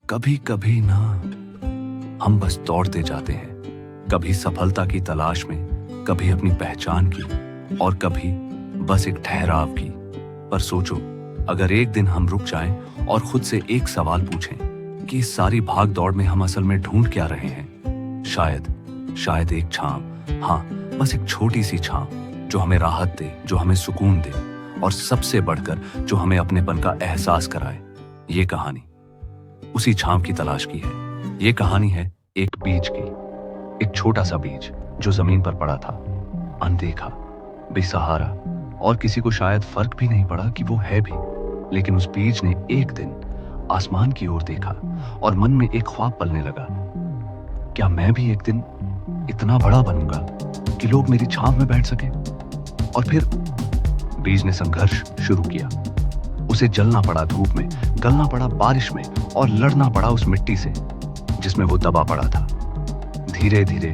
कभी कभी ना हम बस दौड़ते जाते हैं, कभी सफलता की तलाश में, कभी अपनी पहचान की और कभी बस एक ठहराव की। पर सोचो, अगर एक दिन हम रुक जाएं और खुद से एक सवाल पूछें कि इस सारी भाग दौड़ में हम असल में ढूंढ क्या रहे हैं। शायद एक छांव, हाँ, बस एक छोटी सी छांव जो हमें राहत दे, जो हमें सुकून दे और सबसे बढ़कर जो हमें अपनेपन का एहसास कराए। ये कहानी उसी छांव की तलाश की है। ये कहानी है एक बीज की, एक छोटा सा बीज जो जमीन पर पड़ा था, अनदेखा, बेसहारा, और किसी को शायद फर्क भी नहीं पड़ा कि वो है भी। लेकिन उस बीज ने एक दिन आसमान की ओर देखा और मन में एक ख्वाब पलने लगा। क्या मैं भी एक दिन इतना बड़ा बनूंगा कि लोग मेरी छांव में बैठ सकें? और फिर बीज ने संघर्ष शुरू किया। उसे जलना पड़ा धूप में, गलना पड़ा बारिश में और लड़ना पड़ा उस मिट्टी से जिसमें वो दबा पड़ा था। धीरे धीरे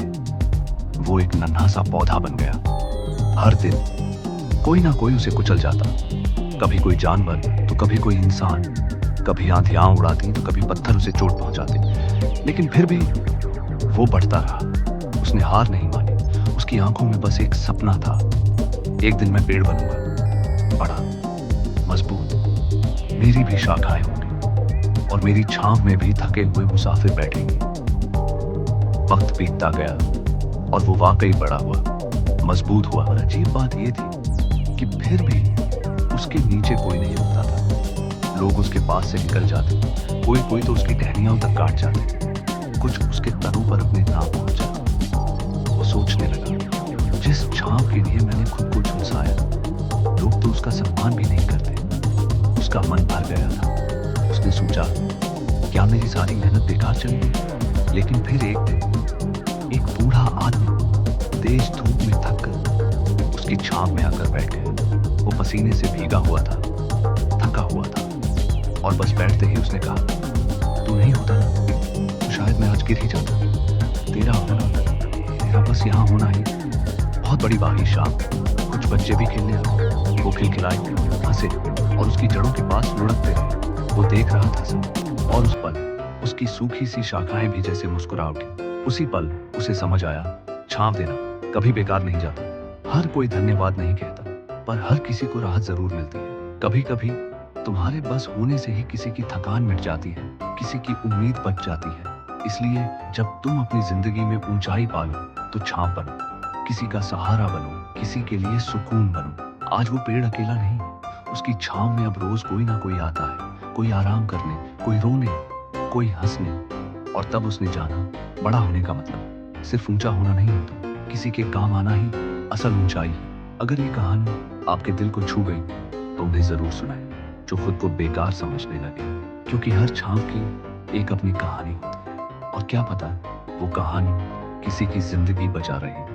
वो एक नन्हा सा पौधा बन गया। हर दिन कोई ना कोई उसे कुचल जाता, कभी कोई जानवर तो कभी कोई इंसान, कभी आंधियां उड़ाती तो कभी पत्थर उसे चोट पहुंचाते। लेकिन फिर भी वो बढ़ता रहा। उसने हार नहीं मानी। उसकी आंखों में बस एक सपना था, एक दिन मैं पेड़ बनूंगा, बड़ा, मजबूत, मेरी भी शाखाएं होंगी और मेरी छांव में भी थके हुए मुसाफिर बैठेंगे। वक्त बीतता गया और वो वाकई बड़ा हुआ, मजबूत हुआ। और अजीब बात ये थी कि फिर भी उसके नीचे कोई नहीं रुकता था। लोग उसके पास से निकल जाते, कोई तो उसकी टहनियों तक काट जाते, कुछ उसके तनों पर अपने नाम पहुंच जाते। वो सोचने लगा, जिस छांव के लिए मैंने खुद को झुलसाया, लोग तो उसका सम्मान भी नहीं करते। उसका मन भर गया था। उसने सोचा, क्या मेरी सारी मेहनत बेकार चली गई? लेकिन फिर एक दिन एक बूढ़ा आदमी तेज धूप में थक कर उसकी छांव में आकर बैठ गया। वो पसीने से भीगा हुआ था, थका हुआ था, और बस बैठते ही उसने कहा, तू नहीं होता ना तो शायद मैं आज गिर ही जाता। तेरा होना, तेरा बस यहाँ होना ही बहुत बड़ी बागी शाम। कुछ बच्चे भी खेलने आए, वो खिलखिलाए, हंसे और उसकी जड़ों के पास लुढ़कते रहे। वो देख रहा था सब, और उस पल उसकी सूखी सी शाखाएं भी जैसे मुस्कुरा उठी। उसी पल उसे समझ आया, छांव देना कभी बेकार नहीं जाता। हर कोई धन्यवाद नहीं कहता, पर हर किसी को राहत जरूर मिलती है। कभी कभी तुम्हारे बस होने से ही किसी की थकान मिट जाती है, किसी की उम्मीद बच जाती है। इसलिए जब तुम अपनी जिंदगी में ऊंचाई पालो तो छांव बनो, किसी का सहारा बनो, किसी के लिए सुकून बनो। आज वो पेड़ अकेला नहीं, उसकी छांव में अब रोज कोई ना कोई आता है, कोई आराम करने, कोई रोने, कोई हंसने। और तब उसने जाना, बड़ा होने का मतलब सिर्फ ऊंचा होना नहीं होता, किसी के काम आना ही असल ऊंचाई है। अगर ये कहानी आपके दिल को छू गई तो उन्हें जरूर सुनाएं, जो खुद को बेकार समझने लगे, क्योंकि हर छांव की एक अपनी कहानी होती है। और क्या पता, वो कहानी किसी की जिंदगी बचा रही।